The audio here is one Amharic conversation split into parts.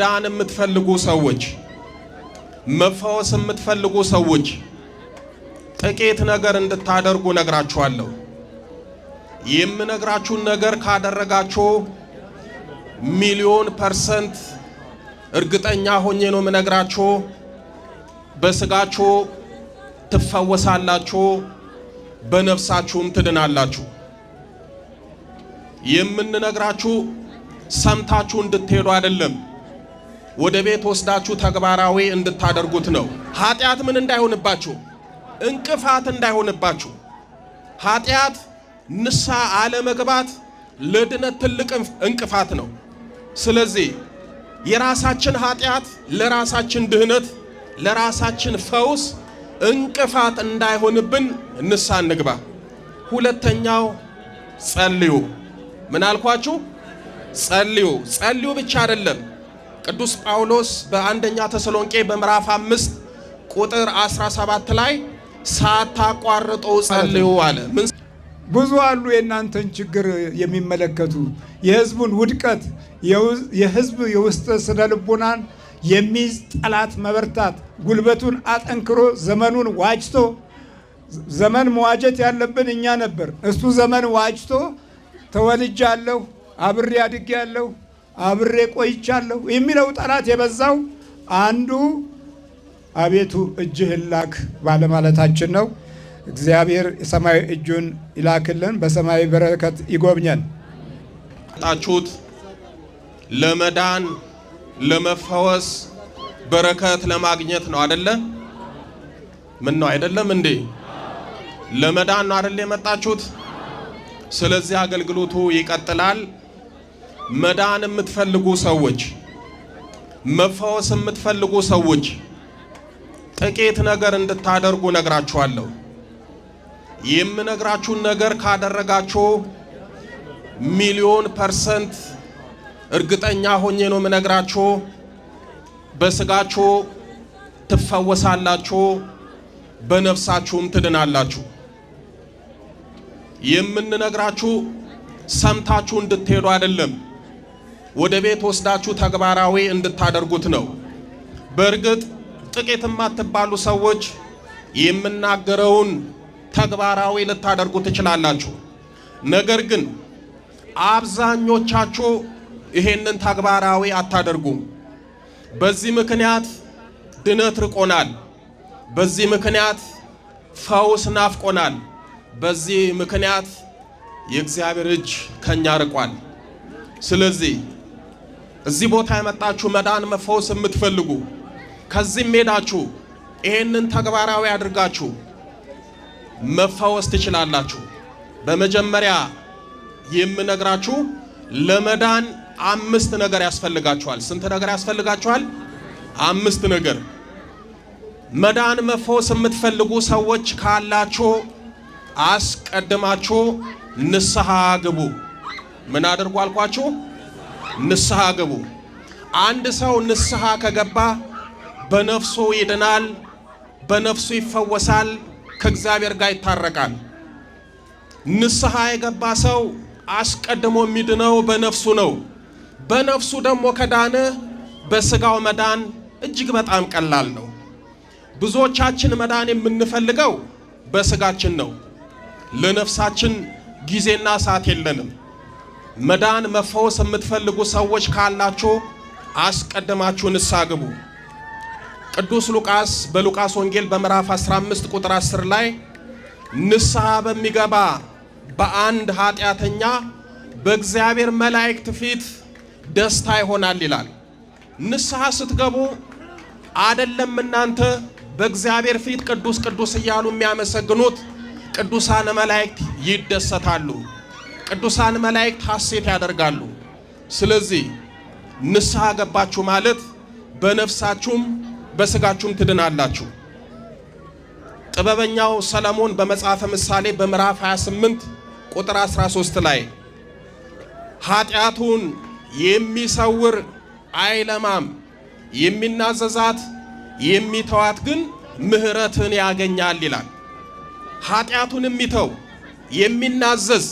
ዳን የምትፈልጉ ሰዎች መፈወስ የምትፈልጉ ሰዎች ጥቂት ነገር እንድታደርጉ ነግራችኋለሁ። የምነግራችሁን ነገር ካደረጋችሁ ሚሊዮን% እርግጠኛ ሆኜ ነው የምነግራችሁ። በስጋችሁ ትፈወሳላችሁ፣ በነፍሳችሁም ትድናላችሁ። የምንነግራችሁ ሰምታችሁ እንድትሄዱ አይደለም፣ ወደ ቤት ወስዳችሁ ተግባራዊ እንድታደርጉት ነው። ኃጢአት ምን እንዳይሆንባችሁ፣ እንቅፋት እንዳይሆንባችሁ። ኃጢአት ንስሐ አለመግባት ለድነት ትልቅ እንቅፋት ነው። ስለዚህ የራሳችን ኃጢአት ለራሳችን ድህነት ለራሳችን ፈውስ እንቅፋት እንዳይሆንብን ንስሐ እንግባ። ሁለተኛው ጸልዩ። ምን አልኳችሁ? ጸልዩ። ጸልዩ ብቻ አይደለም። ቅዱስ ጳውሎስ በአንደኛ ተሰሎንቄ በምዕራፍ 5 ቁጥር 17 ላይ ሳታቋርጡ ጸልዩ አለ። ብዙ አሉ የእናንተን ችግር የሚመለከቱ የህዝቡን ውድቀት የህዝብ የውስጥ ስነ ልቦናን የሚይዝ ጠላት መበርታት ጉልበቱን አጠንክሮ ዘመኑን ዋጅቶ ዘመን መዋጀት ያለብን እኛ ነበር። እሱ ዘመን ዋጅቶ ተወልጃለሁ፣ አብሬ አድጌያለሁ፣ አብሬ ቆይቻለሁ የሚለው ጠላት የበዛው አንዱ አቤቱ እጅህን ላክ ባለማለታችን ነው። እግዚአብሔር የሰማይ እጁን ይላክልን፣ በሰማይ በረከት ይጎብኘን። ታችሁት ለመዳን ለመፈወስ በረከት ለማግኘት ነው አይደለ? ምን ነው አይደለም እንዴ? ለመዳን ነው አይደል የመጣችሁት? ስለዚህ አገልግሎቱ ይቀጥላል። መዳን የምትፈልጉ ሰዎች መፈወስ የምትፈልጉ ሰዎች ጥቂት ነገር እንድታደርጉ ነግራችኋለሁ። የምነግራችሁን ነገር ካደረጋችሁ ሚሊዮን% እርግጠኛ ሆኜ ነው የምነግራችሁ። በስጋችሁ ትፈወሳላችሁ፣ በነፍሳችሁም ትድናላችሁ። የምንነግራችሁ ሰምታችሁ እንድትሄዱ አይደለም፣ ወደ ቤት ወስዳችሁ ተግባራዊ እንድታደርጉት ነው። በእርግጥ ጥቂት የማትባሉ ሰዎች የምናገረውን ተግባራዊ ልታደርጉ ትችላላችሁ። ነገር ግን አብዛኞቻችሁ ይሄንን ተግባራዊ አታደርጉም። በዚህ ምክንያት ድነት ርቆናል። በዚህ ምክንያት ፈውስ ናፍቆናል። በዚህ ምክንያት የእግዚአብሔር እጅ ከኛ ርቋል። ስለዚህ እዚህ ቦታ የመጣችሁ መዳን መፈወስ የምትፈልጉ ከዚህም ሄዳችሁ ይሄንን ተግባራዊ አድርጋችሁ መፈወስ ትችላላችሁ። በመጀመሪያ የምነግራችሁ ለመዳን 5 ነገር ያስፈልጋችኋል። ስንት ነገር ያስፈልጋችኋል? 5 ነገር። መዳን መፈወስ የምትፈልጉ ሰዎች ካላችሁ አስቀድማችሁ ንስሐ ግቡ። ምን አድርጉ አልኳችሁ? ንስሐ ግቡ። አንድ ሰው ንስሐ ከገባ በነፍሱ ይድናል፣ በነፍሱ ይፈወሳል፣ ከእግዚአብሔር ጋር ይታረቃል። ንስሐ የገባ ሰው አስቀድሞ የሚድነው በነፍሱ ነው። በነፍሱ ደግሞ ከዳነ በስጋው መዳን እጅግ በጣም ቀላል ነው። ብዙዎቻችን መዳን የምንፈልገው በስጋችን ነው። ለነፍሳችን ጊዜና ሰዓት የለንም። መዳን መፈወስ የምትፈልጉ ሰዎች ካላችሁ አስቀድማችሁ ንስሐ ግቡ። ቅዱስ ሉቃስ በሉቃስ ወንጌል በምዕራፍ 15 ቁጥር 10 ላይ ንስሐ በሚገባ በአንድ ኃጢአተኛ በእግዚአብሔር መላእክት ፊት ደስታ ይሆናል ይላል። ንስሐ ስትገቡ አይደለም እናንተ በእግዚአብሔር ፊት ቅዱስ ቅዱስ እያሉ የሚያመሰግኑት ቅዱሳን መላእክት ይደሰታሉ። ቅዱሳን መላእክት ሐሴት ያደርጋሉ። ስለዚህ ንስሐ ገባችሁ ማለት በነፍሳችሁም በስጋችሁም ትድናላችሁ። ጥበበኛው ሰለሞን በመጽሐፈ ምሳሌ በምዕራፍ 28 ቁጥር 13 ላይ ኃጢአቱን የሚሰውር አይለማም፣ የሚናዘዛት የሚተዋት ግን ምህረትን ያገኛል ይላል። ኃጢአቱን የሚተው የሚናዘዝ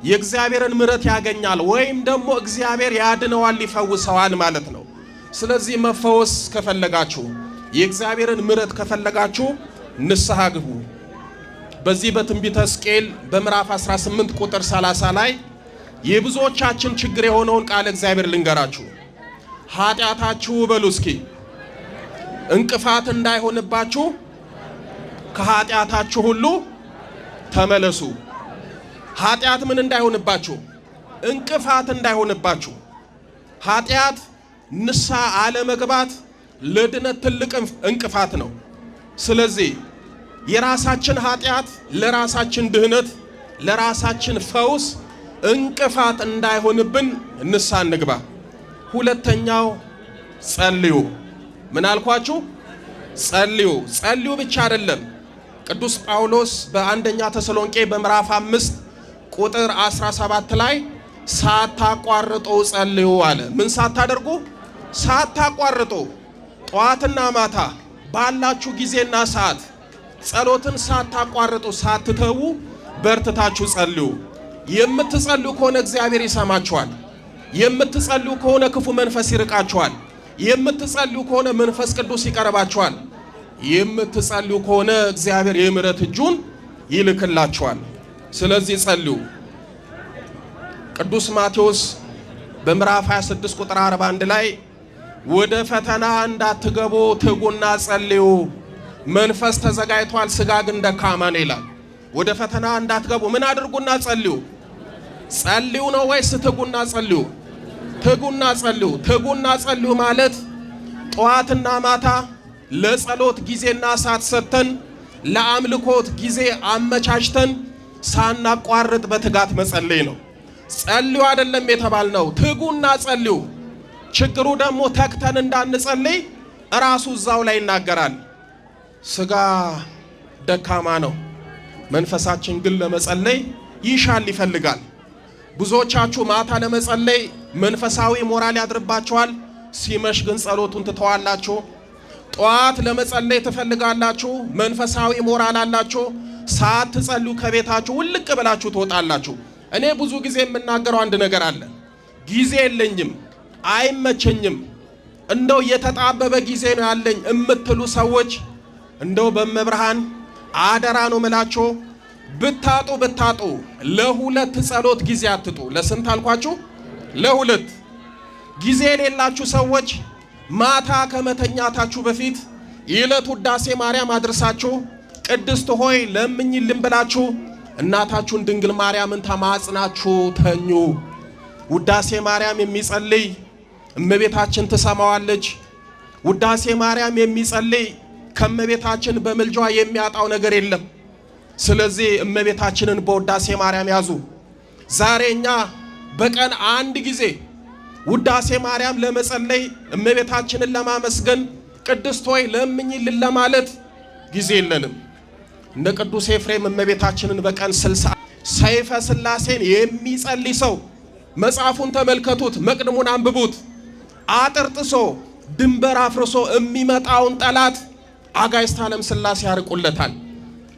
የእግዚአብሔርን ምህረት ያገኛል፣ ወይም ደግሞ እግዚአብሔር ያድነዋል፣ ይፈውሰዋል ማለት ነው። ስለዚህ መፈወስ ከፈለጋችሁ የእግዚአብሔርን ምሕረት ከፈለጋችሁ ንስሐ ግቡ። በዚህ በትንቢተ ሕዝቅኤል በምዕራፍ 18 ቁጥር 30 ላይ የብዙዎቻችን ችግር የሆነውን ቃል እግዚአብሔር ልንገራችሁ። ኃጢአታችሁ በሉ እስኪ እንቅፋት እንዳይሆንባችሁ ከኃጢአታችሁ ሁሉ ተመለሱ። ኃጢአት ምን እንዳይሆንባችሁ? እንቅፋት እንዳይሆንባችሁ። ኃጢአት ንስሐ አለመግባት ለድነት ትልቅ እንቅፋት ነው። ስለዚህ የራሳችን ኃጢአት ለራሳችን ድህነት፣ ለራሳችን ፈውስ እንቅፋት እንዳይሆንብን ንስሐ እንግባ። ሁለተኛው ጸልዩ። ምን አልኳችሁ? ጸልዩ። ጸልዩ ብቻ አይደለም። ቅዱስ ጳውሎስ በአንደኛ ተሰሎንቄ በምዕራፍ 5 ቁጥር 17 ላይ ሳታቋርጡ ጸልዩ አለ። ምን ሳታደርጉ? ሳታቋርጡ። ጠዋትና ማታ ባላችሁ ጊዜና ሰዓት ጸሎትን ሳታቋርጡ ሳትተዉ በርትታችሁ ጸልዩ። የምትጸልዩ ከሆነ እግዚአብሔር ይሰማችኋል። የምትጸልዩ ከሆነ ክፉ መንፈስ ይርቃችኋል። የምትጸልዩ ከሆነ መንፈስ ቅዱስ ይቀርባችኋል። የምትጸልዩ ከሆነ እግዚአብሔር የምሕረት እጁን ይልክላችኋል። ስለዚህ ጸልዩ። ቅዱስ ማቴዎስ በምዕራፍ 26 ቁጥር 41 ላይ ወደ ፈተና እንዳትገቡ ትጉና ጸልዩ፣ መንፈስ ተዘጋጅቷል፣ ሥጋ ግን ደካማ ነው ይላል። ወደ ፈተና እንዳትገቡ ምን አድርጉና ጸልዩ? ጸልዩ ነው ወይስ ትጉና ጸልዩ? ትጉና ጸልዩ። ትጉና ጸልዩ ማለት ጠዋትና ማታ ለጸሎት ጊዜና ሰዓት ሰጥተን ለአምልኮት ጊዜ አመቻችተን ሳናቋርጥ በትጋት መጸለይ ነው። ጸልዩ አይደለም የተባልነው፣ ትጉና ጸልዩ። ችግሩ ደግሞ ተክተን እንዳንጸልይ ራሱ እዛው ላይ ይናገራል። ሥጋ ደካማ ነው፣ መንፈሳችን ግን ለመጸለይ ይሻል ይፈልጋል። ብዙዎቻችሁ ማታ ለመጸለይ መንፈሳዊ ሞራል ያድርባችኋል፣ ሲመሽ ግን ጸሎቱን ትተዋላችሁ። ጠዋት ለመጸለይ ትፈልጋላችሁ፣ መንፈሳዊ ሞራል አላችሁ፣ ሰዓት ትጸልዩ ከቤታችሁ ውልቅ ብላችሁ ትወጣላችሁ። እኔ ብዙ ጊዜ የምናገረው አንድ ነገር አለ። ጊዜ የለኝም፣ አይመቸኝም፣ እንደው የተጣበበ ጊዜ ነው ያለኝ እምትሉ ሰዎች እንደው በመብርሃን አደራ ነው ምላችሁ፣ ብታጡ ለሁለት ጸሎት ጊዜ አትጡ። ለስንት አልኳችሁ? ለሁለት። ጊዜ የሌላችሁ ሰዎች ማታ ከመተኛታችሁ በፊት የዕለት ውዳሴ ማርያም አድርሳችሁ ቅድስት ሆይ ለምኝልን ብላችሁ እናታችሁን ድንግል ማርያምን ተማጽናችሁ ተኙ። ውዳሴ ማርያም የሚጸልይ እመቤታችን ትሰማዋለች። ውዳሴ ማርያም የሚጸልይ ከእመቤታችን በምልጃዋ የሚያጣው ነገር የለም። ስለዚህ እመቤታችንን በውዳሴ ማርያም ያዙ። ዛሬ እኛ በቀን አንድ ጊዜ ውዳሴ ማርያም ለመጸለይ እመቤታችንን ለማመስገን ቅድስት ሆይ ለምኝልን ለማለት ጊዜ የለንም። እንደ ቅዱስ ኤፍሬም እመቤታችንን በቀን 60 ሰይፈ ሥላሴን የሚጸልይ ሰው መጽሐፉን ተመልከቱት፣ መቅድሙን አንብቡት። አጥርጥሶ ድንበር አፍርሶ የሚመጣውን ጠላት አጋዕዝተ ዓለም ሥላሴ ያርቁለታል።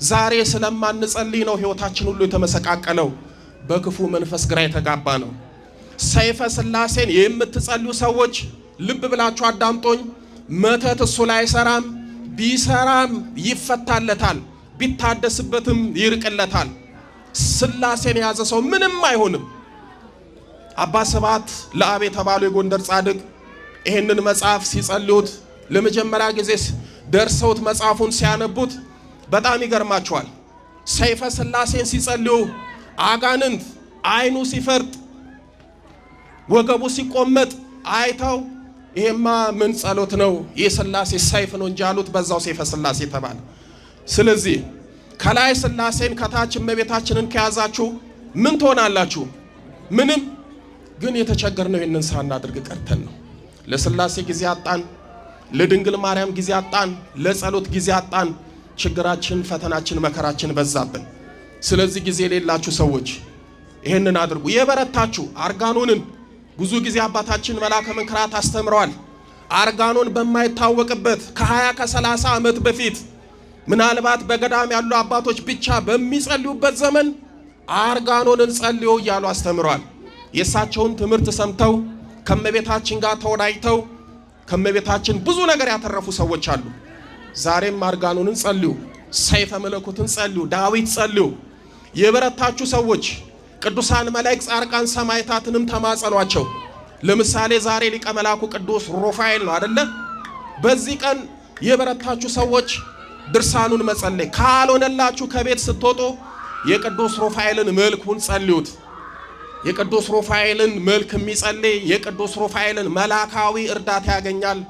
ዛሬ ስለማንጸልይ ነው ሕይወታችን ሁሉ የተመሰቃቀለው፣ በክፉ መንፈስ ግራ የተጋባ ነው። ሰይፈ ሥላሴን የምትጸልዩ ሰዎች ልብ ብላችሁ አዳምጦኝ። መተት እሱ ላይ አይሰራም፣ ቢሰራም ይፈታለታል፣ ቢታደስበትም ይርቅለታል። ሥላሴን የያዘ ሰው ምንም አይሆንም። አባ ስብሐት ለአብ የተባሉ የጎንደር ጻድቅ ይህንን መጽሐፍ ሲጸልዩት ለመጀመሪያ ጊዜ ደርሰውት መጽሐፉን ሲያነቡት በጣም ይገርማቸዋል። ሰይፈ ሥላሴን ሲጸልዩ አጋንንት አይኑ ሲፈርጥ ወገቡ ሲቆመጥ አይተው ይሄማ ምን ጸሎት ነው? የሥላሴ ሰይፍ ነው እንጂ አሉት። በዛው ሰይፈ ሥላሴ ተባለ። ስለዚህ ከላይ ሥላሴን ከታች እመቤታችንን ከያዛችሁ ምን ትሆናላችሁ? ምንም። ግን የተቸገርነው ይህንን ሳናደርግ ቀርተን ነው። ለሥላሴ ጊዜ አጣን፣ ለድንግል ማርያም ጊዜ አጣን፣ ለጸሎት ጊዜ አጣን። ችግራችን፣ ፈተናችን፣ መከራችን በዛብን። ስለዚህ ጊዜ የሌላችሁ ሰዎች ይህንን አድርጉ። የበረታችሁ አርጋኖንን ብዙ ጊዜ አባታችን መልአከ መንክራት አስተምረዋል። አርጋኖን በማይታወቅበት ከ20 ከ30 ዓመት በፊት ምናልባት በገዳም ያሉ አባቶች ብቻ በሚጸልዩበት ዘመን አርጋኖንን ጸልዩ እያሉ አስተምረዋል። የእሳቸውን ትምህርት ሰምተው ከእመቤታችን ጋር ተወዳጅተው ከመቤታችን ብዙ ነገር ያተረፉ ሰዎች አሉ። ዛሬም አርጋኑንን ጸልዩ፣ ሰይፈ መለኮትን ጸልዩ፣ ዳዊት ጸልዩ። የበረታችሁ ሰዎች ቅዱሳን መላእክት፣ ጻድቃን፣ ሰማዕታትንም ተማጸኗቸው። ለምሳሌ ዛሬ ሊቀ መላኩ ቅዱስ ሩፋኤል ነው አይደለ? በዚህ ቀን የበረታችሁ ሰዎች ድርሳኑን መጸለይ ካልሆነላችሁ ከቤት ስትወጡ የቅዱስ ሩፋኤልን መልኩን ጸልዩት። የቅዱስ ሩፋኤልን መልክ የሚጸልይ የቅዱስ ሩፋኤልን መላካዊ እርዳታ ያገኛል።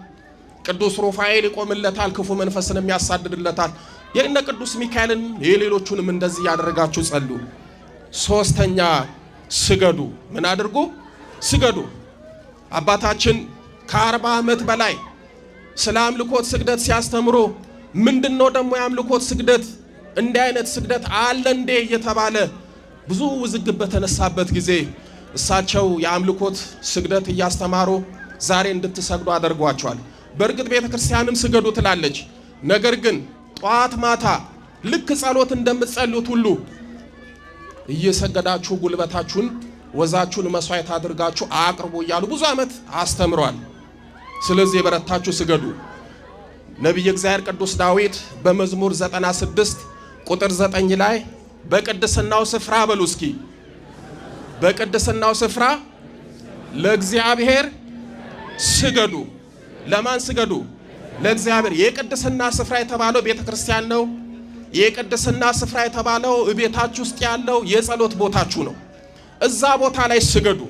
ቅዱስ ሩፋኤል ይቆምለታል፣ ክፉ መንፈስንም ያሳድድለታል። የእነ ቅዱስ ሚካኤልን የሌሎቹንም እንደዚህ ያደረጋችሁ ጸልዩ። ሶስተኛ ስገዱ። ምን አድርጉ? ስገዱ። አባታችን ከ40 ዓመት በላይ ስለ አምልኮት ስግደት ሲያስተምሩ ምንድነው ደግሞ የአምልኮት ስግደት እንዲህ አይነት ስግደት አለ እንዴ እየተባለ ብዙ ውዝግብ በተነሳበት ጊዜ እሳቸው የአምልኮት ስግደት እያስተማሩ ዛሬ እንድትሰግዱ አድርጓቸዋል። በእርግጥ ቤተክርስቲያንም ስገዱ ትላለች። ነገር ግን ጧት ማታ ልክ ጸሎት እንደምትጸልዩት ሁሉ እየሰገዳችሁ ጉልበታችሁን ወዛችሁን መስዋዕት አድርጋችሁ አቅርቡ እያሉ ብዙ ዓመት አስተምሯል። ስለዚህ የበረታችሁ ስገዱ። ነቢየ እግዚአብሔር ቅዱስ ዳዊት በመዝሙር 96 ቁጥር 9 ላይ በቅድስናው ስፍራ በሉ እስኪ፣ በቅድስናው ስፍራ ለእግዚአብሔር ስገዱ። ለማን ስገዱ? ለእግዚአብሔር። የቅድስና ስፍራ የተባለው ቤተክርስቲያን ነው። የቅድስና ስፍራ የተባለው ቤታችሁ ውስጥ ያለው የጸሎት ቦታችሁ ነው። እዛ ቦታ ላይ ስገዱ።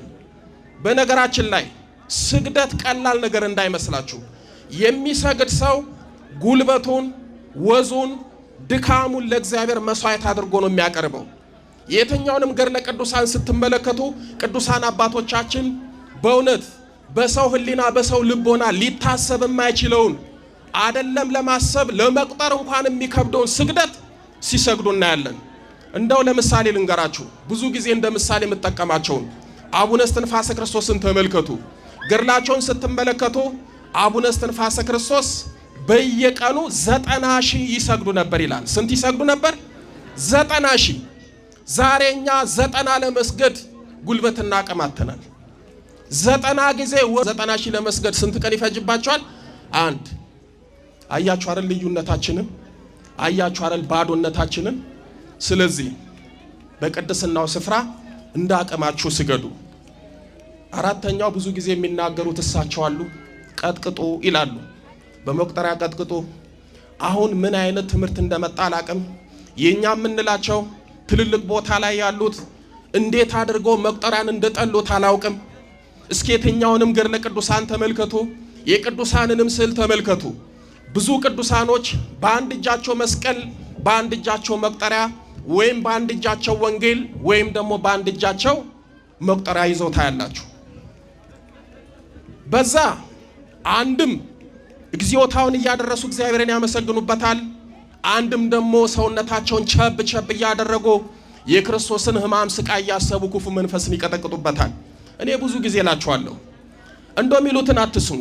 በነገራችን ላይ ስግደት ቀላል ነገር እንዳይመስላችሁ። የሚሰግድ ሰው ጉልበቱን፣ ወዙን፣ ድካሙን ለእግዚአብሔር መስዋዕት አድርጎ ነው የሚያቀርበው። የትኛውንም ገድለ ቅዱሳን ስትመለከቱ ቅዱሳን አባቶቻችን በእውነት በሰው ሕሊና በሰው ልቦና ሊታሰብ የማይችለውን አይደለም ለማሰብ ለመቁጠር እንኳን የሚከብደውን ስግደት ሲሰግዱ እናያለን። እንደው ለምሳሌ ልንገራችሁ፣ ብዙ ጊዜ እንደ ምሳሌ የምጠቀማቸውን አቡነ እስትንፋሰ ክርስቶስን ተመልከቱ። ገድላቸውን ስትመለከቱ አቡነ እስትንፋሰ ክርስቶስ በየቀኑ 90,000 ይሰግዱ ነበር ይላል። ስንት ይሰግዱ ነበር? 90,000። ዛሬ እኛ 90 ለመስገድ ጉልበትና አቅም አጥተናል። 90 ጊዜ 90,000 ለመስገድ ስንት ቀን ይፈጅባቸዋል? አንድ። አያችሁ አይደል ልዩነታችንን? አያችሁ አይደል ባዶነታችንን? ስለዚህ በቅድስናው ስፍራ እንደ አቅማችሁ ስገዱ። አራተኛው ብዙ ጊዜ የሚናገሩት እሳቸው አሉ፣ ቀጥቅጡ ይላሉ። በመቁጠሪያ ቀጥቅጡ። አሁን ምን አይነት ትምህርት እንደመጣ አላቅም። የኛ የምንላቸው ትልልቅ ቦታ ላይ ያሉት እንዴት አድርገው መቁጠሪያን እንደጠሉት አላውቅም። እስኪ የትኛውንም ገድለ ቅዱሳን ተመልከቱ፣ የቅዱሳንንም ስዕል ተመልከቱ። ብዙ ቅዱሳኖች በአንድ እጃቸው መስቀል፣ በአንድ እጃቸው መቁጠሪያ፣ ወይም በአንድ እጃቸው ወንጌል፣ ወይም ደግሞ በአንድ እጃቸው መቁጠሪያ ይዘው ታያላችሁ። በዛ አንድም እግዚኦታውን እያደረሱ እግዚአብሔርን ያመሰግኑበታል፣ አንድም ደግሞ ሰውነታቸውን ቸብ ቸብ እያደረጉ የክርስቶስን ሕማም ስቃይ እያሰቡ ክፉ መንፈስን ይቀጠቅጡበታል። እኔ ብዙ ጊዜ እላችኋለሁ እንደሚሉትን አትስሙ።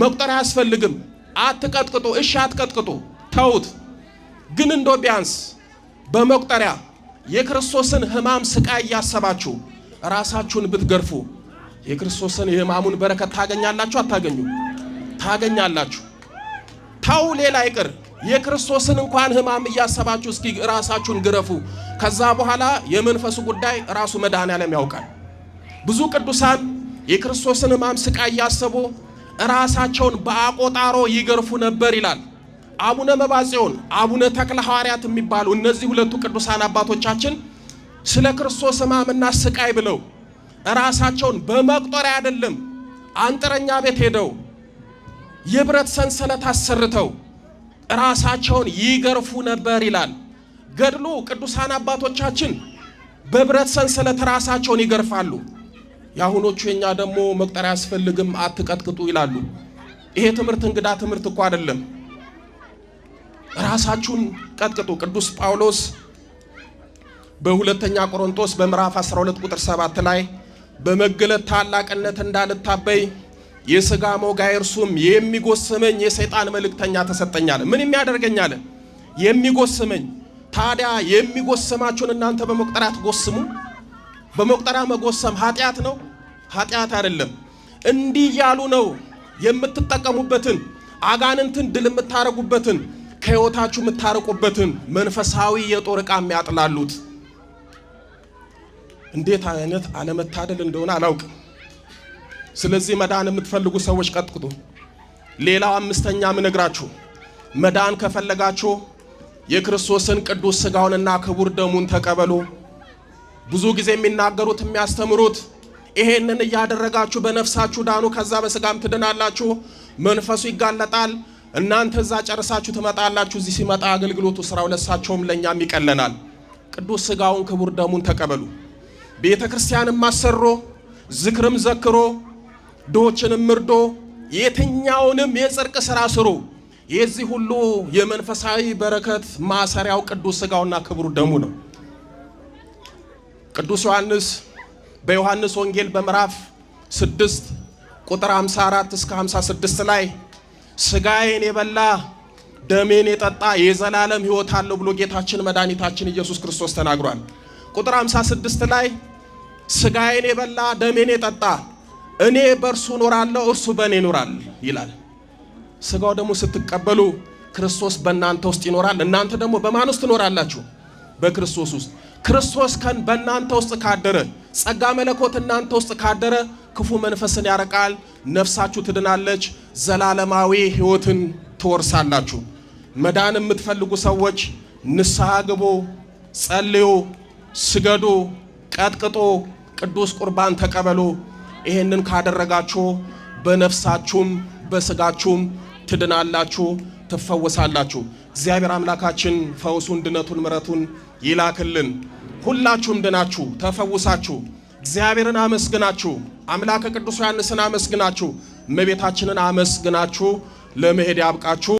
መቁጠሪያ አያስፈልግም፣ አትቀጥቅጡ። እሺ አትቀጥቅጡ፣ ተውት። ግን እንደው ቢያንስ በመቁጠሪያ የክርስቶስን ሕማም ስቃይ እያሰባችሁ ራሳችሁን ብትገርፉ የክርስቶስን የሕማሙን በረከት ታገኛላችሁ? አታገኙ? ታገኛላችሁ። ታው ሌላ ይቅር፣ የክርስቶስን እንኳን ሕማም እያሰባችሁ እስኪ ራሳችሁን ግረፉ። ከዛ በኋላ የመንፈሱ ጉዳይ ራሱ መድኃኔዓለም ያውቃል። ብዙ ቅዱሳን የክርስቶስን ሕማም ስቃይ እያሰቡ ራሳቸውን በአቆጣሮ ይገርፉ ነበር ይላል። አቡነ መባጽዮን፣ አቡነ ተክለ ሐዋርያት የሚባሉ እነዚህ ሁለቱ ቅዱሳን አባቶቻችን ስለ ክርስቶስ ሕማምና ስቃይ ብለው ራሳቸውን በመቁጠሪያ አይደለም አንጥረኛ ቤት ሄደው የብረት ሰንሰለት አሰርተው ራሳቸውን ይገርፉ ነበር ይላል ገድሉ። ቅዱሳን አባቶቻችን በብረት ሰንሰለት ራሳቸውን ይገርፋሉ። ያሁኖቹ የኛ ደግሞ መቁጠሪያ አያስፈልግም አትቀጥቅጡ ይላሉ። ይሄ ትምህርት እንግዳ ትምህርት እኮ አይደለም። ራሳችሁን ቀጥቅጡ። ቅዱስ ጳውሎስ በሁለተኛ ቆሮንቶስ በምዕራፍ 12 ቁጥር 7 ላይ በመገለጥ ታላቅነት እንዳልታበይ የሥጋ ሞጋይ እርሱም የሚጎስመኝ የሰይጣን መልእክተኛ ተሰጠኛል። ምን የሚያደርገኛል? የሚጎስመኝ። ታዲያ የሚጎስማችሁን እናንተ በመቁጠሪያ አትጎስሙ? በመቁጠሪያ መጎሰም ኃጢአት ነው? ኃጢአት አይደለም። እንዲህ ያሉ ነው የምትጠቀሙበትን አጋንንትን ድል የምታረጉበትን ከሕይወታችሁ የምታርቁበትን መንፈሳዊ የጦር ዕቃ የሚያጥላሉት እንዴት አይነት አለመታደል እንደሆነ አላውቅም። ስለዚህ መዳን የምትፈልጉ ሰዎች ቀጥቅጡ። ሌላው አምስተኛ ምነግራችሁ መዳን ከፈለጋችሁ የክርስቶስን ቅዱስ ሥጋውንና ክቡር ደሙን ተቀበሉ። ብዙ ጊዜ የሚናገሩት የሚያስተምሩት ይሄንን እያደረጋችሁ በነፍሳችሁ ዳኑ፣ ከዛ በሥጋም ትድናላችሁ፣ መንፈሱ ይጋለጣል፣ እናንተ እዛ ጨርሳችሁ ትመጣላችሁ። እዚህ ሲመጣ አገልግሎቱ ስራው ለሳቸውም ለኛም ይቀለናል። ቅዱስ ሥጋውን ክቡር ደሙን ተቀበሉ። ቤተ ክርስቲያንም አሰሮ ዝክርም ዘክሮ ድሆችንም ምርዶ የትኛውንም የጽድቅ ሥራ ስሩ። የዚህ ሁሉ የመንፈሳዊ በረከት ማሰሪያው ቅዱስ ሥጋውና ክቡር ደሙ ነው። ቅዱስ ዮሐንስ በዮሐንስ ወንጌል በምዕራፍ 6 ቁጥር 54 እስከ 56 ላይ ሥጋዬን የበላ ደሜን የጠጣ የዘላለም ሕይወት አለው ብሎ ጌታችን መድኃኒታችን ኢየሱስ ክርስቶስ ተናግሯል። ቁጥር 56 ላይ ሥጋዬን የበላ ደሜን የጠጣ እኔ በእርሱ እኖራለሁ እርሱ በእኔ ይኖራል ይላል። ሥጋው ደግሞ ስትቀበሉ ክርስቶስ በእናንተ ውስጥ ይኖራል፣ እናንተ ደግሞ በማን ውስጥ ትኖራላችሁ? በክርስቶስ ውስጥ። ክርስቶስ በእናንተ ውስጥ ካደረ፣ ጸጋ መለኮት እናንተ ውስጥ ካደረ ክፉ መንፈስን ያረቃል፣ ነፍሳችሁ ትድናለች፣ ዘላለማዊ ሕይወትን ትወርሳላችሁ። መዳን የምትፈልጉ ሰዎች ንስሐ ግቡ፣ ጸልዩ፣ ስገዱ፣ ቀጥቅጡ፣ ቅዱስ ቁርባን ተቀበሉ። ይሄንን ካደረጋችሁ በነፍሳችሁም በሥጋችሁም ትድናላችሁ፣ ትፈወሳላችሁ። እግዚአብሔር አምላካችን ፈውሱን፣ ድነቱን፣ ምሕረቱን ይላክልን። ሁላችሁም ድናችሁ ተፈውሳችሁ እግዚአብሔርን አመስግናችሁ አምላከ ቅዱስ ዮሐንስን አመስግናችሁ እመቤታችንን አመስግናችሁ ለመሄድ ያብቃችሁ።